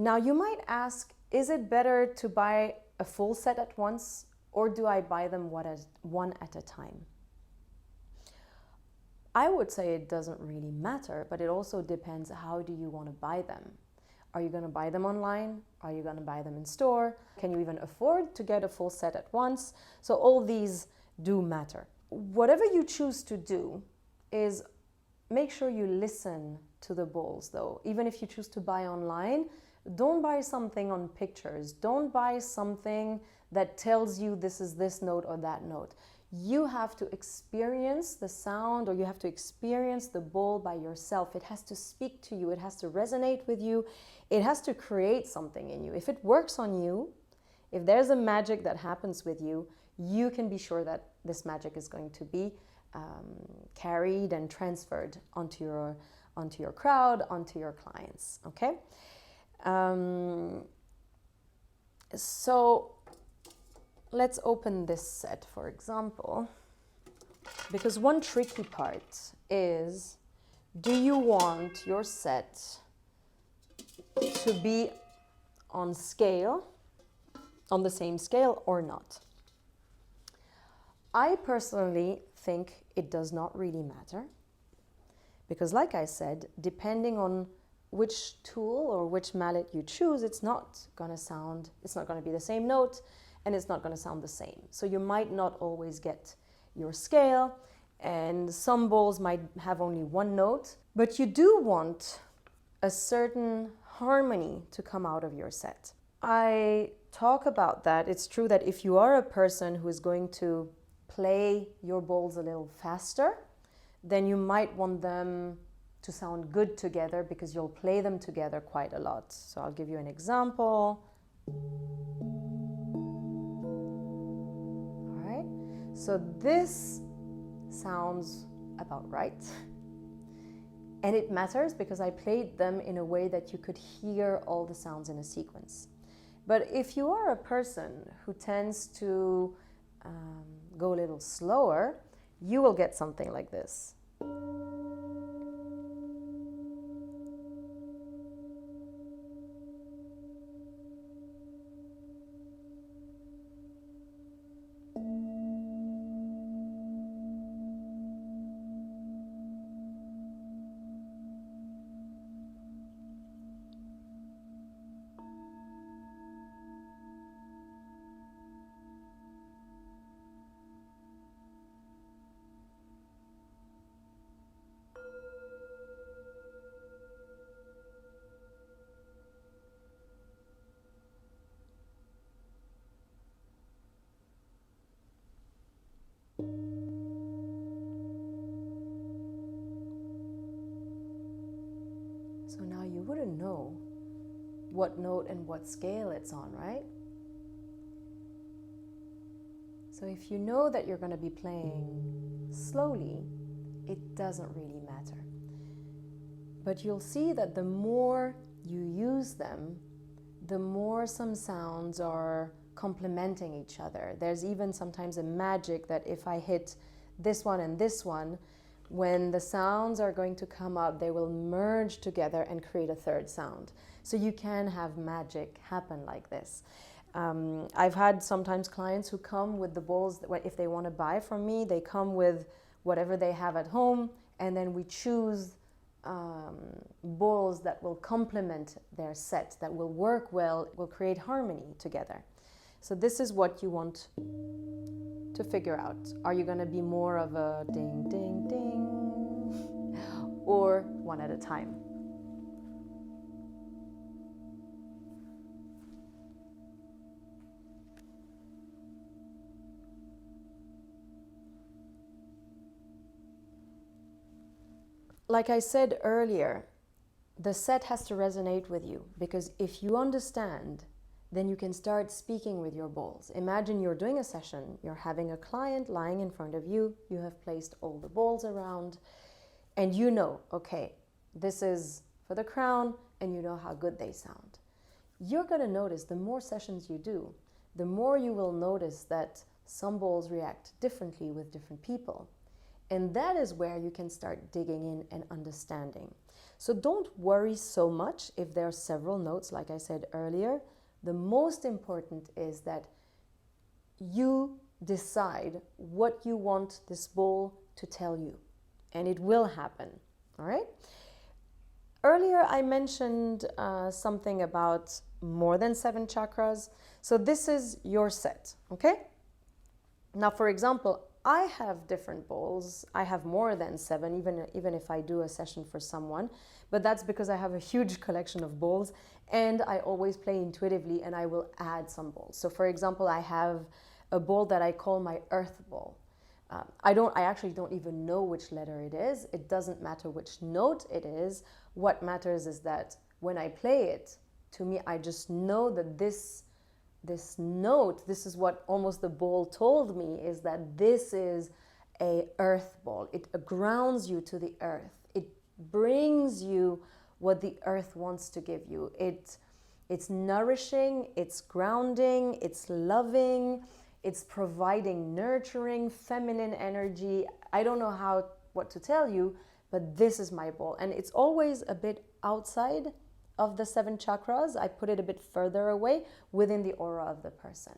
Now you might ask, is it better to buy a full set at once, or do I buy them one at a time? I would say it doesn't really matter, but it also depends, how do you want to buy them? Are you going to buy them online? Are you going to buy them in store? Can you even afford to get a full set at once? So all these do matter. Whatever you choose to do is make sure you listen to the bowls though. Even if you choose to buy online, don't buy something on pictures. Don't buy something that tells you this is this note or that note. You have to experience the sound, or you have to experience the bowl by yourself. It has to speak to you. It has to resonate with you. It has to create something in you. If it works on you, if there's a magic that happens with you, you can be sure that this magic is going to be carried and transferred onto your crowd, onto your clients. Okay? So let's open this set, for example, because one tricky part is, do you want your set to be on scale, on the same scale or not? I personally think it does not really matter, because like I said, depending on which tool or which mallet you choose, it's not going to be the same note, and it's not going to sound the same. So you might not always get your scale, and some bowls might have only one note, but you do want a certain harmony to come out of your set. I talk about that. It's true that if you are a person who is going to play your bowls a little faster, then you might want them to sound good together, because you'll play them together quite a lot. So I'll give you an example. So this sounds about right. And it matters because I played them in a way that you could hear all the sounds in a sequence. But if you are a person who tends to go a little slower, you will get something like this. So now you wouldn't know what note and what scale it's on, right? So if you know that you're going to be playing slowly, it doesn't really matter. But you'll see that the more you use them, the more some sounds are complementing each other. There's even sometimes a magic that if I hit this one and this one, when the sounds are going to come up, they will merge together and create a third sound. So you can have magic happen like this. I've had sometimes clients who come with the bowls, if they want to buy from me, they come with whatever they have at home, and then we choose bowls that will complement their set, that will work well, will create harmony together. So this is what you want to figure out. Are you going to be more of a ding, ding, ding, or one at a time? Like I said earlier, the set has to resonate with you, because if you understand, then you can start speaking with your bowls. Imagine you're doing a session, you're having a client lying in front of you, you have placed all the bowls around, and you know, okay, this is for the crown, and you know how good they sound. You're going to notice, the more sessions you do, the more you will notice that some bowls react differently with different people. And that is where you can start digging in and understanding. So don't worry so much if there are several notes, like I said earlier. The most important is that you decide what you want this bowl to tell you, and it will happen. All right? Earlier, I mentioned something about more than 7 chakras. So this is your set, okay? Now, for example, I have different bowls. I have more than 7, even if I do a session for someone. But that's because I have a huge collection of bowls, and I always play intuitively, and I will add some bowls. So, for example, I have a bowl that I call my earth bowl. I actually don't even know which letter it is. It doesn't matter which note it is. What matters is that when I play it, to me, I just know that this note, this is what almost the bowl told me, is that this is a earth ball. It grounds you to the earth. It brings you what the earth wants to give you. It's nourishing, it's grounding, it's loving, it's providing nurturing, feminine energy. I don't know what to tell you, but this is my bowl. And it's always a bit outside of the 7 chakras. I put it a bit further away within the aura of the person.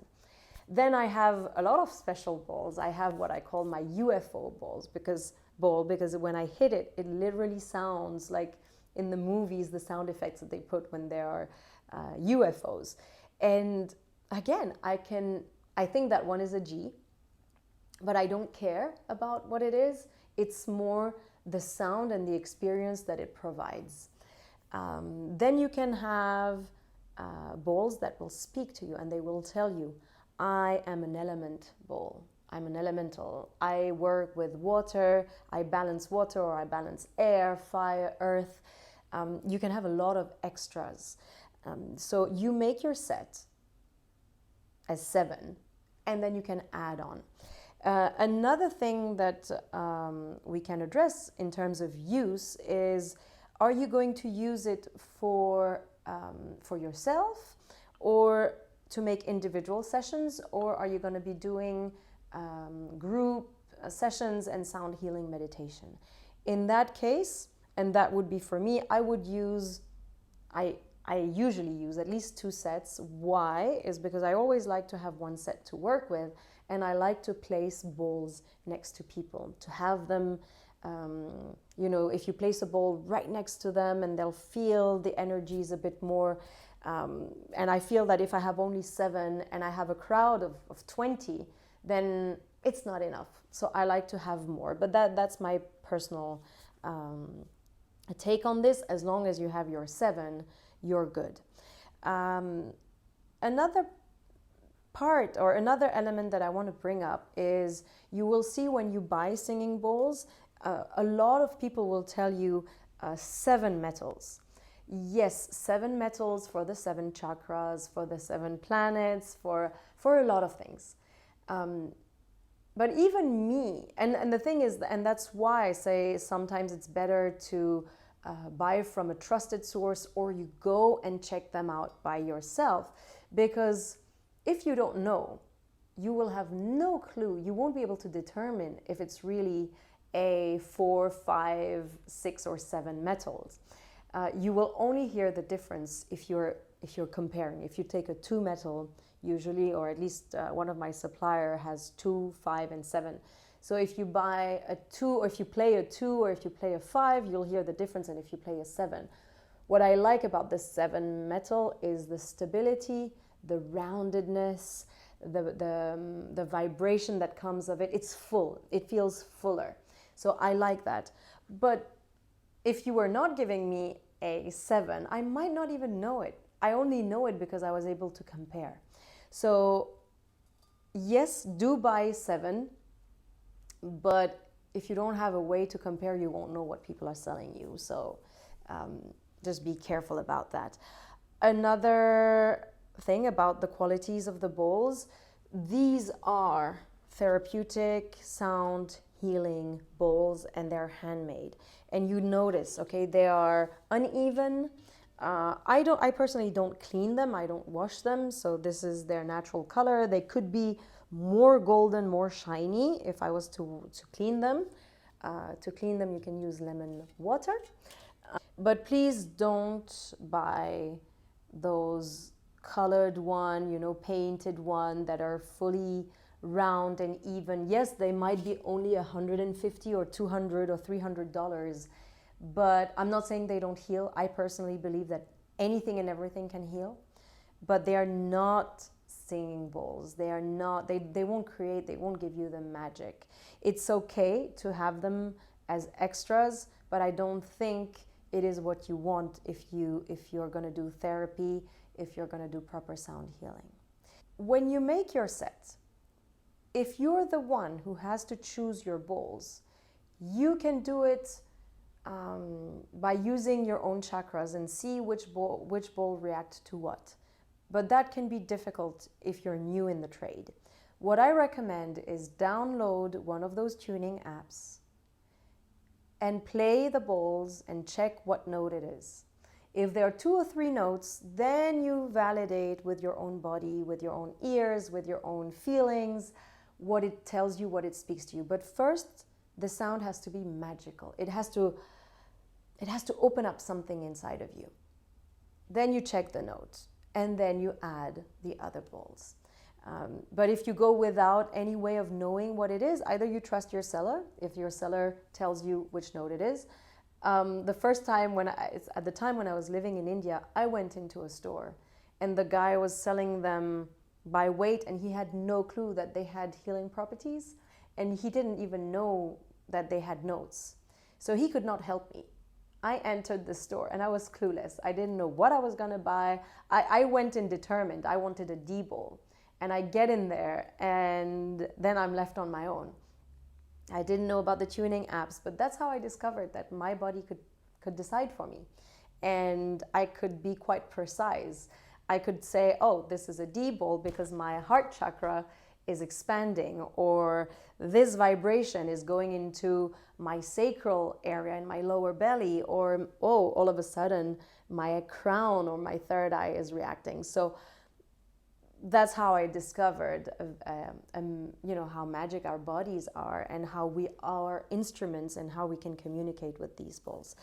Then I have a lot of special bowls. I have what I call my UFO because when I hit it, it literally sounds like in the movies, the sound effects that they put when there are UFOs. And again, I think that one is a G, but I don't care about what it is. It's more the sound and the experience that it provides. Then you can have bowls that will speak to you, and they will tell you, I am an element bowl. I'm an elemental. I work with water. I balance water, or I balance air, fire, earth. You can have a lot of extras. So you make your set as 7, and then you can add on. Another thing that we can address in terms of use is, are you going to use it for yourself, or to make individual sessions, or are you going to be doing group sessions and sound healing meditation? In that case, and that would be for me, I usually use at least 2 sets. Why? Is because I always like to have one set to work with, and I like to place bowls next to people, to have them, if you place a bowl right next to them, and they'll feel the energies a bit more. And I feel that if I have only 7 and I have a crowd of 20, then it's not enough. So I like to have more. But that's my personal take on this. As long as you have your 7, you're good. Another part, or another element that I want to bring up, is you will see when you buy singing bowls, a lot of people will tell you 7 metals. Yes, 7 metals for the 7 chakras, for the 7 planets, for a lot of things. But even me, and the thing is, and that's why I say sometimes it's better to buy from a trusted source, or you go and check them out by yourself, because if you don't know, you will have no clue. You won't be able to determine if it's really a 4, 5, 6, or 7 metals. You will only hear the difference if you're comparing. If you take a 2 metal usually, or at least one of my supplier has 2, 5, and 7. So if you buy a 2, or if you play a 2, or if you play a 5, you'll hear the difference. And if you play a 7, what I like about the 7 metal is the stability, the roundedness, the vibration that comes of it. It's full. It feels fuller. So I like that. But if you were not giving me a 7, I might not even know it. I only know it because I was able to compare. So yes, do buy 7. But if you don't have a way to compare, you won't know what people are selling you. So just be careful about that. Another thing about the qualities of the bowls, these are therapeutic, sound, healing bowls, and they're handmade. And you notice, okay, they are uneven. I personally don't clean them. I don't wash them. So this is their natural color. They could be more golden, more shiny if I was to clean them. To clean them, you can use lemon water. But please don't buy those colored one, you know, painted one that are fully round and even. Yes, they might be only $150 or $200 or $300, but I'm not saying they don't heal. I personally believe that anything and everything can heal, but they are not singing bowls. They are not, they won't create, they won't give you the magic. It's okay to have them as extras, but I don't think it is what you want if you're going to do therapy, if you're going to do proper sound healing. When you make your set, if you're the one who has to choose your bowls, you can do it by using your own chakras and see which bowl react to what. But that can be difficult if you're new in the trade. What I recommend is download one of those tuning apps and play the bowls and check what note it is. If there are 2 or 3 notes, then you validate with your own body, with your own ears, with your own feelings, what it tells you, what it speaks to you. But first, the sound has to be magical. It has to open up something inside of you. Then you check the notes, and then you add the other bowls. But if you go without any way of knowing what it is, either you trust your seller, if your seller tells you which note it is. The first time at the time when I was living in India, I went into a store and the guy was selling them by weight and he had no clue that they had healing properties and he didn't even know that they had notes. So he could not help me. I entered the store and I was clueless. I didn't know what I was gonna buy. I went in determined. I wanted a D bowl. And I get in there and then I'm left on my own. I didn't know about the tuning apps, but that's how I discovered that my body could decide for me. And I could be quite precise. I could say, oh, this is a D bowl because my heart chakra is expanding, or this vibration is going into my sacral area in my lower belly, or oh, all of a sudden my crown or my third eye is reacting. So that's how I discovered, you know, how magic our bodies are and how we are instruments and how we can communicate with these bowls.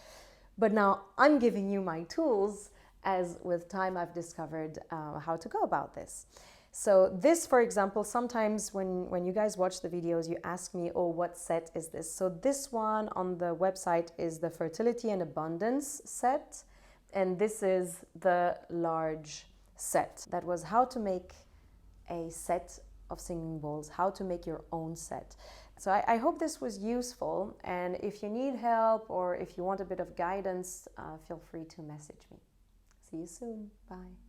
But now I'm giving you my tools, as with time I've discovered how to go about this. So this, for example, sometimes when you guys watch the videos, you ask me, oh, what set is this? So this one on the website is the Fertility and Abundance set. And this is the large set. That was how to make a set of singing bowls, how to make your own set. So I hope this was useful, and if you need help or if you want a bit of guidance, feel free to message me. See you soon. Bye.